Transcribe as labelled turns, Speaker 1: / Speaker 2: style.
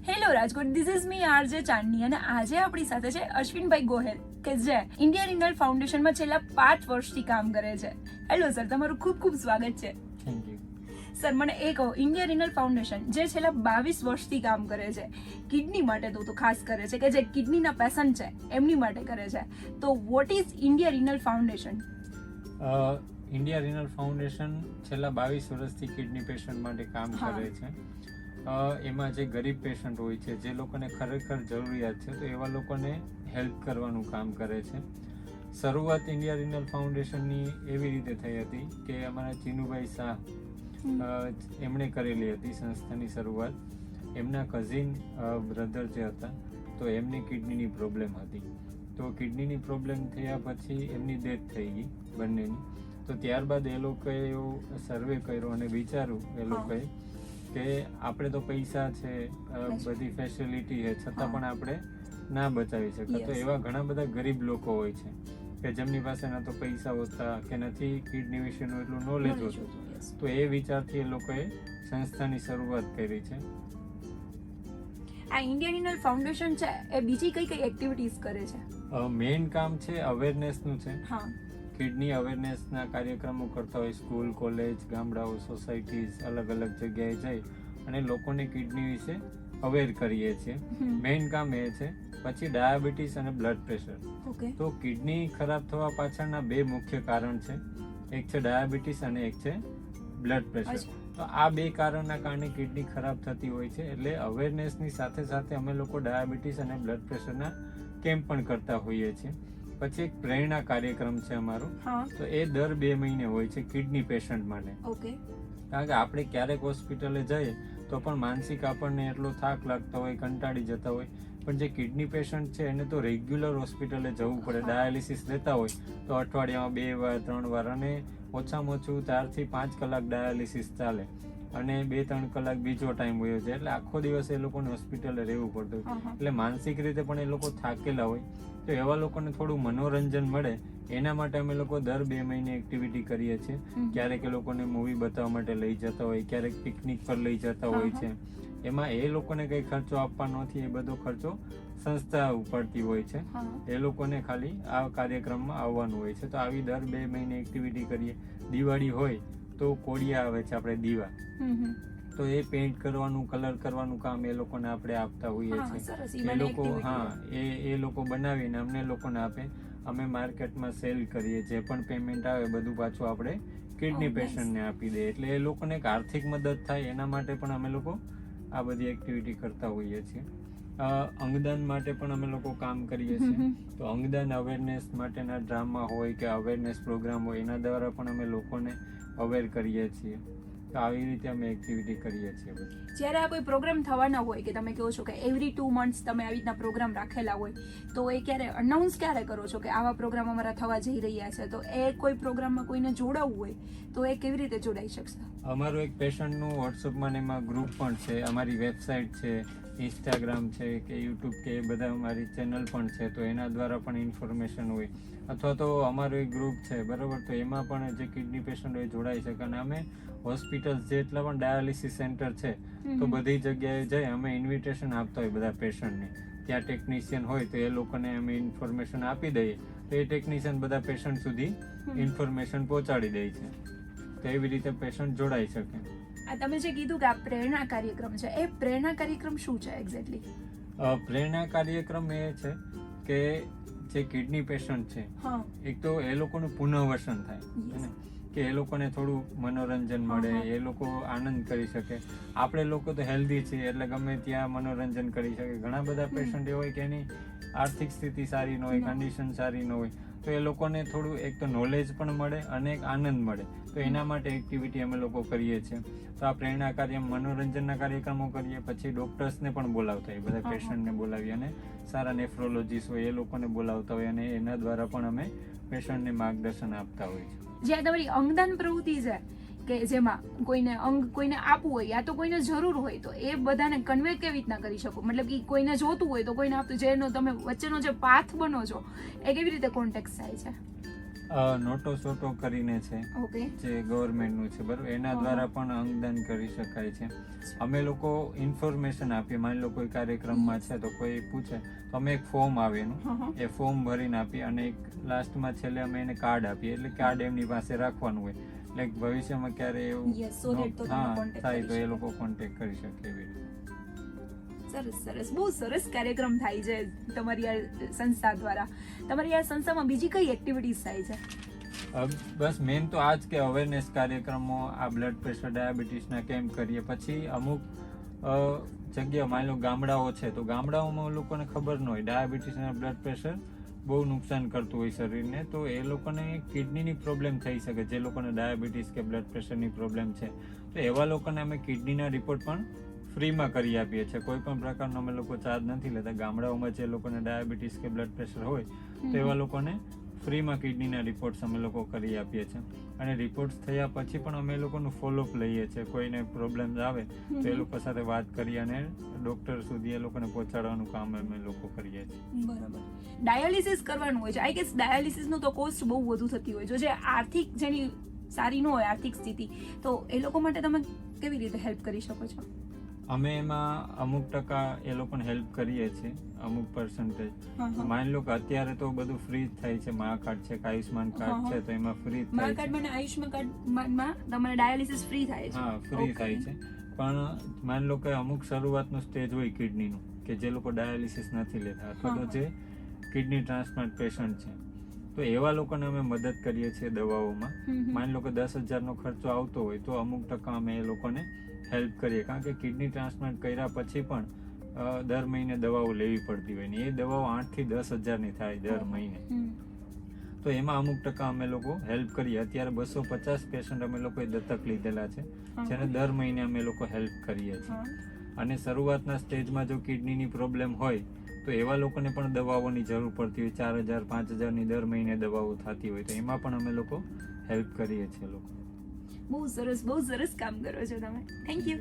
Speaker 1: Hello Rajkot, this is me RJ Chandni અને આજે આપણી સાથે છે અશ્વિનભાઈ ગોહેલ કે જે ઇન્ડિયા રિનલ ફાઉન્ડેશનમાં છેલ્લા 5 વર્ષથી કામ કરે છે. હેલો સર, તમારું ખૂબ ખૂબ સ્વાગત છે.
Speaker 2: Thank you.
Speaker 1: સર, મને એ કહો, ઇન્ડિયા રિનલ ફાઉન્ડેશન જે છેલ્લા 22 વર્ષથી કામ કરે છે, કિડની માટે તો ખાસ કરે છે, કે જે કિડનીના પેશન્ટ છે એમની માટે કરે છે, તો what is India renal foundation?
Speaker 2: India renal foundation છેલ્લા 22 વર્ષથી કિડની પેશન્ટ માટે કામ કરે છે. એમાં જે ગરીબ પેશન્ટ હોય છે, જે લોકોને ખરેખર જરૂરિયાત છે, તો એવા લોકોને હેલ્પ કરવાનું કામ કરે છે. શરૂઆત ઇન્ડિયા રિનલ ફાઉન્ડેશનની એવી રીતે થઈ હતી કે અમારા ચીનુભાઈ શાહ એમણે કરેલી હતી સંસ્થાની શરૂઆત. એમના કઝિન બ્રધર જે હતા, તો એમની કિડનીની પ્રોબ્લેમ હતી. તો કિડનીની પ્રોબ્લેમ થયા પછી એમની ડેથ થઈ ગઈ બંનેની. તો ત્યારબાદ એ લોકોએ એવો સર્વે કર્યો અને વિચાર્યું એ લોકોએ કે આપણે તો પૈસા છે, બધી ફેસિલિટી છે, છતાં પણ આપણે ના બચાવી શકતા. તો એવા ઘણા બધા ગરીબ લોકો હોય છે કે જેમની પાસે ના તો પૈસા હોતા કે નથી કિડની વિશેનું એટલું નોલેજ હોતું. તો એ વિચારથી એ લોકોએ સંસ્થાની શરૂઆત કરી છે.
Speaker 1: આ ઇન્ડિયા રિનલ ફાઉન્ડેશન છે એ બીજી કઈ એક્ટિવિટીઝ કરે છે?
Speaker 2: મેઇન કામ છે અવેરનેસનું છે.
Speaker 1: હા,
Speaker 2: કિડની અવેરનેસના કાર્યક્રમો કરતા હોય સ્કૂલ, કોલેજ, ગામડાઓ, સોસાયટીઝ, અલગ અલગ જગ્યાએ જઈ અને લોકોને કિડની વિશે અવેર કરીએ છીએ. મેઇન કામ એ છે. પછી ડાયાબિટીસ અને બ્લડ પ્રેશર. તો કિડની ખરાબ થવા પાછળના 2 મુખ્ય કારણ છે. એક છે ડાયાબિટીસ અને એક છે બ્લડ પ્રેશર. તો આ 2 કારણના કારણે કિડની ખરાબ થતી હોય છે. એટલે અવેરનેસની સાથે સાથે અમે લોકો ડાયાબિટીસ અને બ્લડ પ્રેશરના કેમ્પ પણ કરતા હોઈએ છીએ. પછી એક પ્રેરણા કાર્યક્રમ છે અમારો. તો એ દર 2 મહિને હોય છે કિડની પેશન્ટ માટે. કારણ કે આપણે ક્યારેક હોસ્પિટલે જઈએ તો પણ માનસિક આપણને એટલો થાક લાગતો હોય, કંટાળી જતા હોય, પણ જે કિડની પેશન્ટ છે એને તો રેગ્યુલર હોસ્પિટલે જવું પડે. ડાયાલિસિસ લેતા હોય તો અઠવાડિયામાં 2 વાર 3 વાર, અને ઓછામાં ઓછું 4 થી 5 કલાક ડાયાલિસિસ ચાલે અને 2-3 કલાક બીજો ટાઈમ હોય છે. એટલે આખો દિવસ એ લોકોને હોસ્પિટલે રહેવું પડતું હોય. એટલે માનસિક રીતે પણ એ લોકો થાકેલા હોય. તો એવા લોકોને થોડું મનોરંજન મળે એના માટે અમે લોકો દર 2 મહિને એક્ટિવિટી કરીએ છીએ. ક્યારેક એ લોકોને મૂવી બતાવવા માટે લઈ જતા હોય, ક્યારેક પિકનિક પર લઈ જતા હોય છે. એમાં એ લોકોને કઈ ખર્ચો આપવાનો નથી, એ બધો ખર્ચો સંસ્થા ઉપાડતી હોય છે. એ લોકોને ખાલી આ કાર્યક્રમમાં આવવાનું હોય છે. તો આવી દર 2 મહિને એક્ટિવિટી કરીએ. દિવાળી હોય તો કોડિયા આવે છે આપણે દીવા, તો એ પેઇન્ટ કરવાનું, કલર કરવાનું કામ એ લોકોને આપણે આપતા હોઈએ છીએ. એ લોકો એ લોકો બનાવીને અમને લોકોને આપે. અમે માર્કેટમાં સેલ કરીએ. જે પણ પેમેન્ટ આવે બધું પાછું આપણે કિડની પેશન્ટને આપી દઈએ. એટલે એ લોકોને એક આર્થિક મદદ થાય એના માટે પણ અમે લોકો આ બધી એક્ટિવિટી કરતા હોઈએ છીએ. અંગદાન માટે પણ અમે લોકો કામ કરીએ છીએ. તો અંગદાન અવેરનેસ માટેના ડ્રામા હોય કે અવેરનેસ પ્રોગ્રામ હોય, એના દ્વારા પણ અમે લોકોને અવેર કરીએ છીએ. તો આવી રીતે અમે એક્ટિવિટી કરીએ છીએ.
Speaker 1: જ્યારે આ કોઈ પ્રોગ્રામ થવાના હોય, કે તમે કહો છો કે એવરી 2 months તમે આવી રીતના પ્રોગ્રામ રાખેલા હોય, તો એ ક્યારે અનાઉન્સ ક્યારે કરો છો કે આવા પ્રોગ્રામ અમારા થવા જઈ રહ્યા છે? તો એ કોઈ પ્રોગ્રામમાં કોઈને જોડાવવું હોય તો એ કેવી રીતે જોડાઈ શકશે?
Speaker 2: અમારું એક પેશન્ટનું વોટ્સઅપમાં એમાં ગ્રુપ પણ છે, અમારી વેબસાઇટ છે, ઇન્સ્ટાગ્રામ છે કે યુટ્યુબ કે એ બધા અમારી ચેનલ પણ છે. તો એના દ્વારા પણ ઇન્ફોર્મેશન હોય. અથવા તો અમારો એક ગ્રુપ છે, બરાબર, તો એમાં પણ જે કિડની પેશન્ટ હોય જોડાઈ શકે. અને અમે હોસ્પિટલ જેટલા પણ ડાયાલિસિસ સેન્ટર છે તો બધી જગ્યાએ જઈ અમે ઇન્વિટેશન આપતા હોય બધા પેશન્ટને. ત્યાં ટેકનિશિયન હોય તો એ લોકોને અમે ઇન્ફોર્મેશન આપી દઈએ. તો એ ટેકનિશિયન બધા પેશન્ટ સુધી ઇન્ફોર્મેશન પહોંચાડી દે છે. તો એવી રીતે પેશન્ટ જોડાઈ શકે.
Speaker 1: આ તમે જે કીધું કે આ પ્રેરણા કાર્યક્રમ છે, એ પ્રેરણા કાર્યક્રમ શું છે એક્ઝેક્ટલી?
Speaker 2: પ્રેરણા કાર્યક્રમ એ છે કે જે કિડની પેશન્ટ છે, એક તો એ લોકોનું પુનઃવસન થાય કે એ લોકોને થોડું મનોરંજન મળે, એ લોકો આનંદ કરી શકે. આપણે લોકો તો હેલ્ધી છીએ એટલે ગમે ત્યાં મનોરંજન કરી શકે. ઘણા બધા પેશન્ટ એવા હોય કે એની આર્થિક સ્થિતિ સારી ન હોય, કન્ડિશન સારી ન હોય, તો એ લોકોને થોડું એક તો નોલેજ પણ મળે અને એક આનંદ મળે. તો એના માટે એક્ટિવિટી અમે લોકો કરીએ છીએ. તો આ પ્રેરણા કાર્ય, મનોરંજનના કાર્યક્રમો કરીએ. પછી ડોક્ટર્સને પણ બોલાવતા હોય, બધા પેશન્ટને બોલાવી અને સારા નેફ્રોલોજીસ્ટ હોય એ લોકોને બોલાવતા હોય અને એના દ્વારા પણ અમે પેશન્ટને માર્ગદર્શન આપતા હોય છે.
Speaker 1: જે તમારી અંગદાન પ્રવૃત્તિ છે કે જેમાં કોઈને અંગ કોઈને આપવું હોય યા તો કોઈને જરૂર હોય, તો એ બધાને કન્વે કેવી રીતના કરી શકો? મતલબ કે કોઈને જોતું હોય તો કોઈને આપતું, જેનો તમે વચ્ચેનો જે પાથ બનો છો એ કેવી રીતે કોન્ટેક્ટ થાય છે?
Speaker 2: નોટો સોટો કરીને છે
Speaker 1: ઓકે.
Speaker 2: જે ગવર્મેન્ટનું છે બરાબર, એના દ્વારા પણ અંગદાન કરી શકાય છે. અમે લોકો ઇન્ફોર્મેશન આપીએ, માની લો કોઈ કાર્યક્રમમાં છે તો કોઈ પૂછે તો અમે એક ફોર્મ આવે એનું, એ ફોર્મ ભરીને આપીએ અને એક લાસ્ટમાં છેલ્લે અમે એને કાર્ડ આપીએ, એટલે કાર્ડ એમની પાસે રાખવાનું હોય, એટલે ભવિષ્યમાં ક્યારે એવું
Speaker 1: Yes, so that તો તમે
Speaker 2: હા
Speaker 1: contact
Speaker 2: થાય
Speaker 1: કરી
Speaker 2: તો એ
Speaker 1: શકો.
Speaker 2: લોકો કોન્ટેક્ટ કરી શકે એવી રીતે.
Speaker 1: સરસ સરસ, બહુ સરસ કાર્યક્રમ થાય છે તમારી આ સંસ્થા દ્વારા. તમારી આ સંસ્થામાં બીજી કઈ એક્ટિવિટીઝ થાય છે?
Speaker 2: બસ મેન તો આ જ કે અવેરનેસ કાર્યક્રમો, આ બ્લડ પ્રેશર ડાયાબિટીસના કેમ્પ કરીએ. પછી અમુક જગ્યા માની લો ગામડાઓ છે તો ગામડાઓમાં લોકોને ખબર ન હોય ડાયાબિટીસ અને બ્લડ પ્રેશર બહુ નુકસાન કરતું હોય શરીરને, તો એ લોકોને કિડનીની પ્રોબ્લેમ થઈ શકે. જે લોકોને ડાયાબિટીસ કે બ્લડ પ્રેશરની પ્રોબ્લેમ છે તો એવા લોકોને અમે કિડનીના રિપોર્ટ પણ ફ્રીમાં કરી આપીએ છીએ. કોઈ પણ પ્રકારનો અમે લોકો ચાર્જ નથી લેતા. ગામડાઓમાં જે લોકોને ડાયાબિટીસ કે બ્લડ પ્રેશર હોય તો એવા લોકોને ફ્રીમાં કિડનીના રિપોર્ટ્સ અમે લોકો કરી આપીએ છીએ. અને રિપોર્ટ્સ થયા પછી પણ અમે એ લોકોનું ફોલોઅપ લઈએ છીએ. કોઈને પ્રોબ્લેમ્સ આવે તો એ લોકો સાથે વાત કરી અને ડોક્ટર સુધી એ લોકોને પહોંચાડવાનું કામ અમે લોકો કરીએ છીએ.
Speaker 1: બરાબર. ડાયાલિસિસ કરવાનું હોય છે, આઈ ગેસ ડાયાલિસિસનું તો કોસ્ટ બહુ વધુ થતી હોય છે. જે આર્થિક જેની સારી ન હોય આર્થિક સ્થિતિ, તો એ લોકો માટે તમે કેવી રીતે હેલ્પ કરી શકો છો?
Speaker 2: અમે એમાં અમુક ટકા એ લોકોને હેલ્પ કરીએ છીએ, અમુક પર્સન્ટેજ. માની લો કે અત્યારે તો બધું ફ્રી જ થાય છે, મા કાર્ડ છે કે આયુષ્માન કાર્ડ છે તો એમાં ફ્રી જ
Speaker 1: મા
Speaker 2: થાય છે.
Speaker 1: કાર્ડ અને આયુષ્માન કાર્ડમાં તમારે ડાયાલિસિસ ફ્રી થાય છે?
Speaker 2: હા, ફ્રી થાય છે. પણ માની લો કે અમુક શરૂઆતનો સ્ટેજ હોય કિડનીનું, કે જે લોકો ડાયાલિસિસ નથી લેતા અથવા તો જે કિડની ટ્રાન્સપ્લાન્ટ પેશન્ટ છે, તો એવા લોકોને અમે મદદ કરીએ છીએ દવાઓમાં. માની લો કે 10,000નો ખર્ચો આવતો હોય તો અમુક ટકા અમે એ લોકોને હેલ્પ કરીએ. કારણ કે કિડની ટ્રાન્સપ્લાન્ટ કર્યા પછી પણ દર મહિને દવાઓ લેવી પડતી હોય ને એ દવાઓ 8 થી 10,000ની થાય દર મહિને. તો એમાં અમુક ટકા અમે લોકો હેલ્પ કરીએ. અત્યારે 250 પેશન્ટ અમે લોકોએ દત્તક લીધેલા છે, જેને દર મહિને અમે લોકો હેલ્પ કરીએ છીએ. અને શરૂઆતના સ્ટેજમાં જો કિડનીની પ્રોબ્લેમ હોય તો એવા લોકોને પણ દવાઓની જરૂર પડતી હોય, 4,000 5,000ની દર મહિને દવાઓ થતી હોય, તો એમાં પણ અમે લોકો હેલ્પ કરીએ છીએ લોકો.
Speaker 1: બહુ સરસ કામ કરો છો તમે. Thank you.